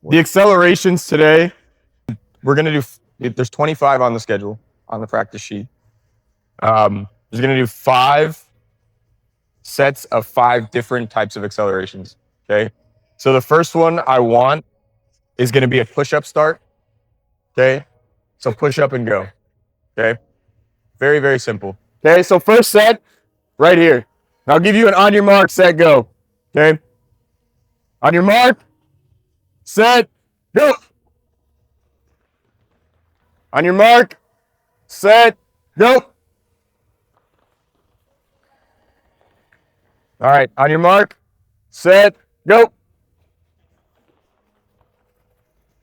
The accelerations today, we're going to do, there's 25 on the schedule, on the practice sheet. There's going to do 5 sets of 5 different types of accelerations, okay? So the first one I want is going to be a push-up start, okay? So push up and go, okay? Very, very simple. Okay, so first set, right here. I'll give you an on your mark, set, go, okay? On your mark, set, go. On your mark, set, go. All right, on your mark, set, go.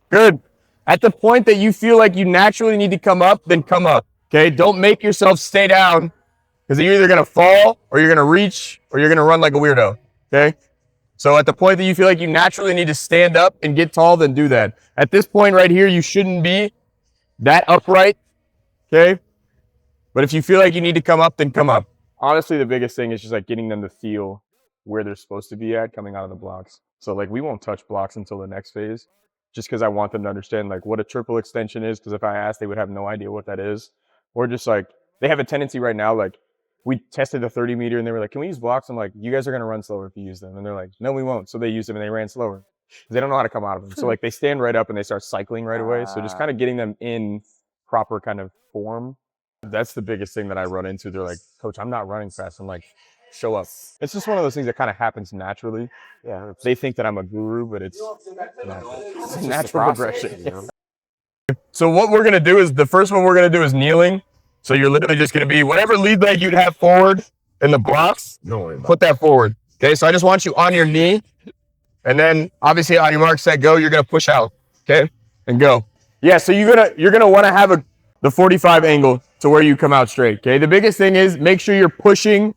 Good. At the point that you feel like you naturally need to come up, then come up, okay? Don't make yourself stay down because you're either going to fall or you're going to reach or you're going to run like a weirdo, okay? So at the point that you feel like you naturally need to stand up and get tall, then do that. At this point right here, you shouldn't be that upright, okay? But if you feel like you need to come up, then come up. Honestly, the biggest thing is just like getting them to feel where they're supposed to be at coming out of the blocks. So like we won't touch blocks until the next phase, just because I want them to understand like what a triple extension is, because if I asked, they would have no idea what that is. Or just like, they have a tendency right now, like we tested the 30 meter and they were like, can we use blocks? I'm like, you guys are going to run slower if you use them. And they're like, no, we won't. So they used them and they ran slower. They don't know how to come out of them. So like they stand right up and they start cycling right away. So just kind of getting them in proper kind of form. That's the biggest thing that I run into. They're like, coach, I'm not running fast. I'm like, show up. It's just one of those things that kind of happens naturally. Yeah. They think that I'm a guru, but it's a natural progression. You know? So what we're going to do is, the first one we're going to do is kneeling. So you're literally just going to be whatever lead leg you'd have forward in the blocks, put that forward. Okay, so I just want you on your knee. And then obviously on your mark, set, go, you're going to push out. Okay, and go. Yeah, so you're gonna want to have the 45 angle to where you come out straight. Okay, the biggest thing is make sure you're pushing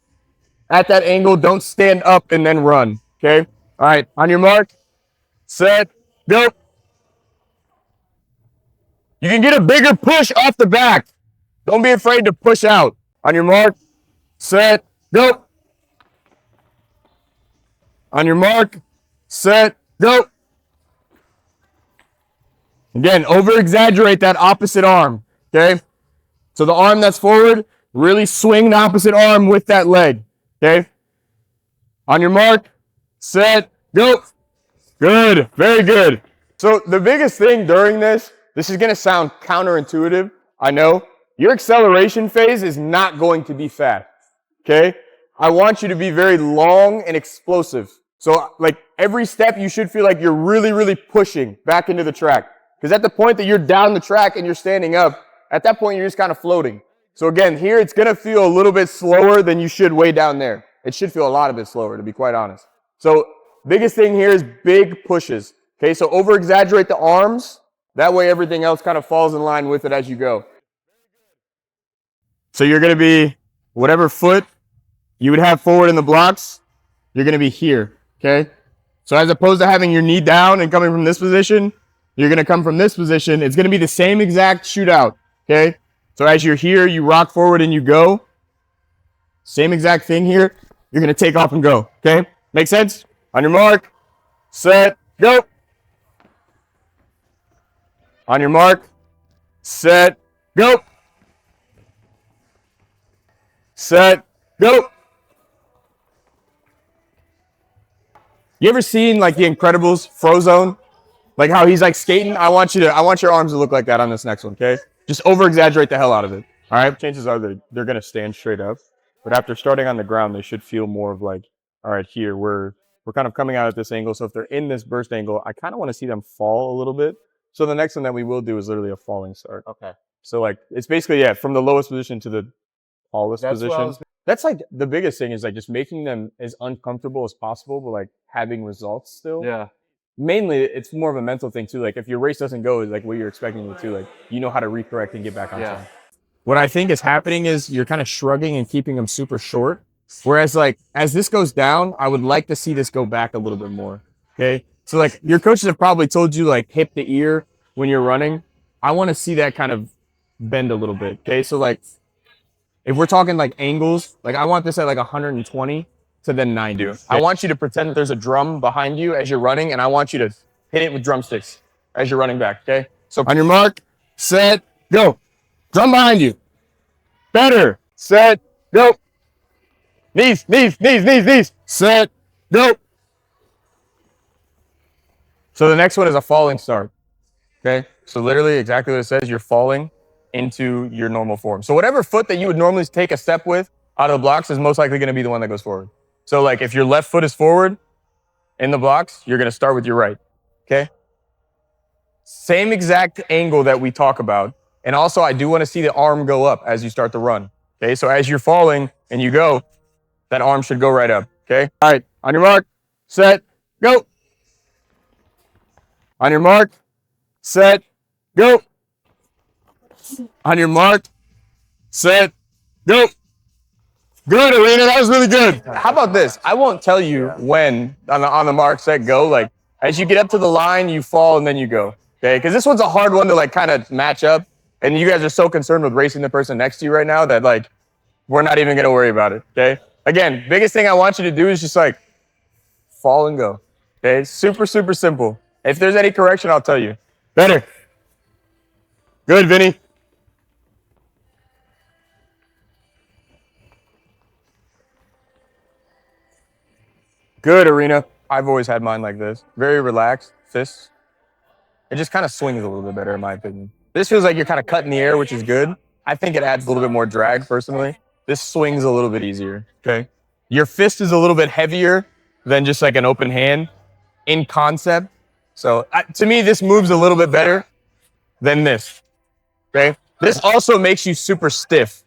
at that angle. Don't stand up and then run. Okay, all right, on your mark, set, go. You can get a bigger push off the back. Don't be afraid to push out. On your mark, set, go. On your mark, set, go. Again, over-exaggerate that opposite arm, okay? So the arm that's forward, really swing the opposite arm with that leg, okay? On your mark, set, go. Good, very good. So the biggest thing during this is going to sound counterintuitive, I know. Your acceleration phase is not going to be fast, okay? I want you to be very long and explosive. So like every step you should feel like you're really, really pushing back into the track. Because at the point that you're down the track and you're standing up, at that point you're just kind of floating. So again, here it's going to feel a little bit slower than you should way down there. It should feel a lot of bit slower, to be quite honest. So biggest thing here is big pushes. Okay, so over-exaggerate the arms. That way everything else kind of falls in line with it as you go. So you're going to be whatever foot you would have forward in the blocks, you're going to be here, okay? So as opposed to having your knee down and coming from this position, you're going to come from this position. It's going to be the same exact shootout, okay? So as you're here, you rock forward and you go. Same exact thing here. You're going to take off and go, okay? Make sense? On your mark, set, go. On your mark, set, go. Set, go. You ever seen like The Incredibles, Frozone? Like how he's like skating? I want your arms to look like that on this next one, okay? Just over-exaggerate the hell out of it, all right? Chances are they're going to stand straight up. But after starting on the ground, they should feel more of like, all right, here, we're kind of coming out at this angle. So if they're in this burst angle, I kind of want to see them fall a little bit. So the next one that we will do is literally a falling start. Okay. So like, it's basically, yeah, from the lowest position to the tallest position. That's like the biggest thing is like just making them as uncomfortable as possible, but like having results still. Yeah. Mainly, it's more of a mental thing too. Like if your race doesn't go like what you're expecting it to, like you know how to recorrect and get back on time. What I think is happening is you're kind of shrugging and keeping them super short. Whereas like as this goes down, I would like to see this go back a little bit more. Okay. So like your coaches have probably told you like hip to ear when you're running. I want to see that kind of bend a little bit. Okay. So like if we're talking like angles, like I want this at like 120 to then 90. I want you to pretend that there's a drum behind you as you're running, and I want you to hit it with drumsticks as you're running back, okay? So on your mark, set, go. Drum behind you. Better. Set, go. Knees, knees, knees, knees, knees. Set, go. So the next one is a falling start, okay? So literally exactly what it says, you're falling into your normal form. So whatever foot that you would normally take a step with out of the blocks is most likely going to be the one that goes forward. So like if your left foot is forward in the blocks, you're going to start with your right, okay? Same exact angle that we talk about. And also I do want to see the arm go up as you start to run, okay? So as you're falling and you go, that arm should go right up, okay? All right, on your mark, set, go. On your mark, set, go. On your mark, set, go. Good, Arena. That was really good. How about this? I won't tell you when on the mark, set, go. Like as you get up to the line, you fall and then you go. Okay, because this one's a hard one to like kind of match up, and you guys are so concerned with racing the person next to you right now that like we're not even gonna worry about it. Okay. Again, biggest thing I want you to do is just like fall and go. Okay, it's super, super simple. If there's any correction, I'll tell you. Better. Good, Vinny. Good, Arena. I've always had mine like this. Very relaxed, fists. It just kind of swings a little bit better in my opinion. This feels like you're kind of cutting the air, which is good. I think it adds a little bit more drag personally. This swings a little bit easier, okay? Your fist is a little bit heavier than just like an open hand in concept. So to me, this moves a little bit better than this, okay? This also makes you super stiff.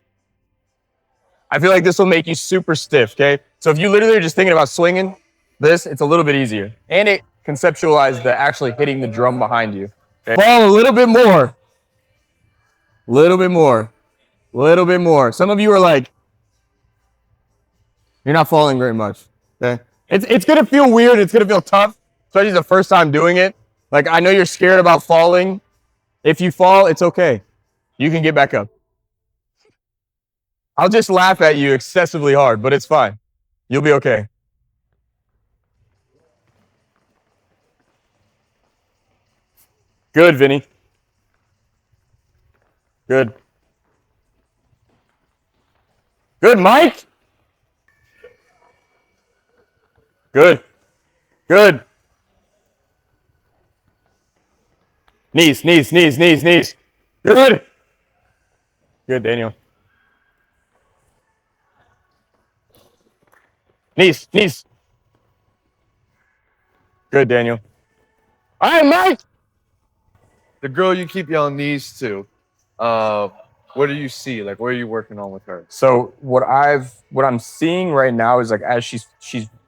I feel like this will make you super stiff, okay? So if you literally are just thinking about swinging this, it's a little bit easier. And it conceptualizes the actually hitting the drum behind you. Okay? Fall a little bit more. Little bit more. Little bit more. Some of you are like, you're not falling very much, okay? It's going to feel weird. It's going to feel tough, especially the first time doing it. Like, I know you're scared about falling. If you fall, it's okay. You can get back up. I'll just laugh at you excessively hard, but it's fine. You'll be okay. Good, Vinny. Good. Good, Mike. Good. Good. Knees, knees, knees, knees, knees. Good. Good, Daniel. Knees, knees. Good, Daniel. All right, Mike. The girl you keep yelling knees to, what do you see? Like, what are you working on with her? So what I'm seeing right now is like as she's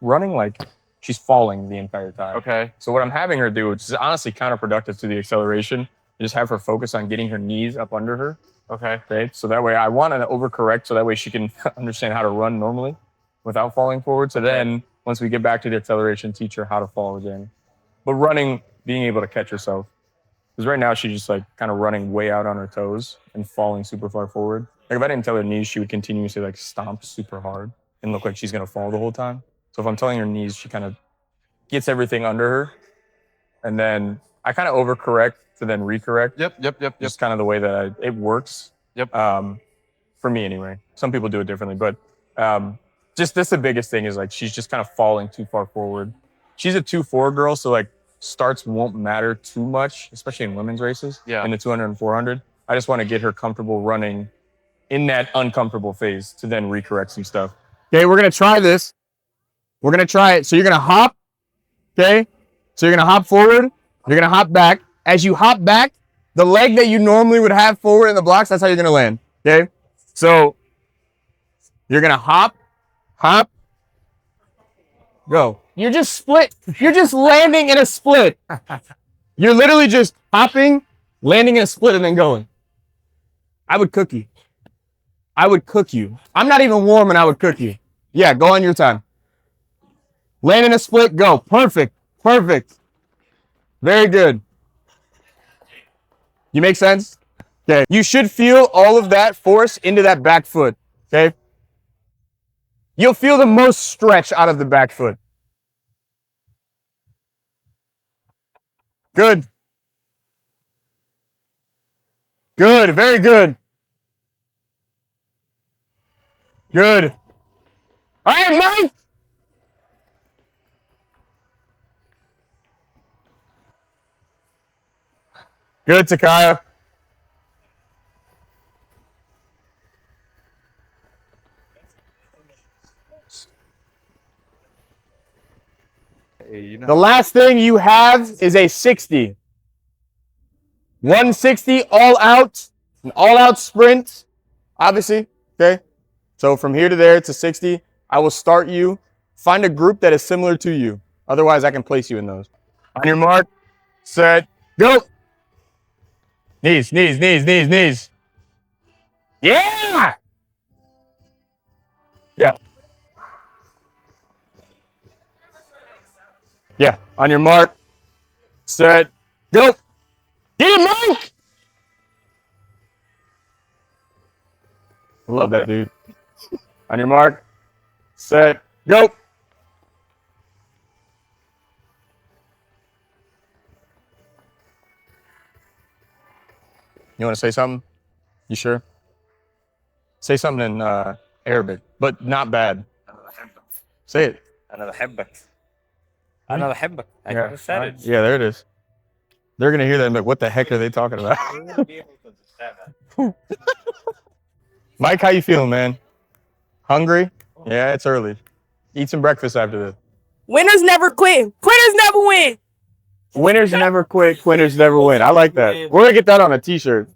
running, like she's falling the entire time. Okay. So what I'm having her do, which is honestly counterproductive to the acceleration, is just have her focus on getting her knees up under her. Okay. Okay. So that way I want to overcorrect so that way she can understand how to run normally without falling forward. So then once we get back to the acceleration, teach her how to fall again. But running, being able to catch herself. Because right now she's just like kind of running way out on her toes and falling super far forward. Like if I didn't tell her knees, she would continuously like stomp super hard and look like she's gonna fall the whole time. So if I'm telling her knees, she kind of gets everything under her, and then I kind of overcorrect to then recorrect. Yep. Just kind of the way that it works. Yep. For me anyway. Some people do it differently, but just that's the biggest thing is like she's just kind of falling too far forward. She's a 2-4 girl, so like starts won't matter too much, especially in women's races. Yeah. In the 200 and 400. I just want to get her comfortable running in that uncomfortable phase to then recorrect some stuff. Okay, we're going to try this. We're going to try it. So you're going to hop. Okay. So you're going to hop forward. You're going to hop back. As you hop back, the leg that you normally would have forward in the blocks, that's how you're going to land. Okay. So you're going to hop, go. You're just split. You're just landing in a split. You're literally just hopping, landing in a split, and then going. I would cook you. I would cook you. I'm not even warm and I would cook you. Yeah, go on your time. Land in a split, go. Perfect. Perfect. Very good. You make sense? Okay. You should feel all of that force into that back foot. Okay. You'll feel the most stretch out of the back foot. Good. Good. Very good. Good. All right, Mike. Good, Takaya. Hey, you know. The last thing you have is a 60. 160 all out, an all out sprint, obviously. Okay. So from here to there, it's a 60. I will start you. Find a group that is similar to you. Otherwise, I can place you in those. On your mark, set, go. Knees, knees, knees, knees, knees. Yeah. Yeah. Yeah. On your mark, set, go. Get it, Mike. I love that dude. On your mark, set, go. You want to say something? You sure? Say something in Arabic, but not bad. Say it. أنا بحبك. أنا بحبك. I Yeah. just said it. Yeah, there it is. They're gonna hear that and be like, what the heck are they talking about? Mike, how you feeling, man? Hungry? Yeah, it's early. Eat some breakfast after this. Winners never quit. Quitters never win. Winners never quit, quitters never win. I like that. We're gonna get that on a t-shirt.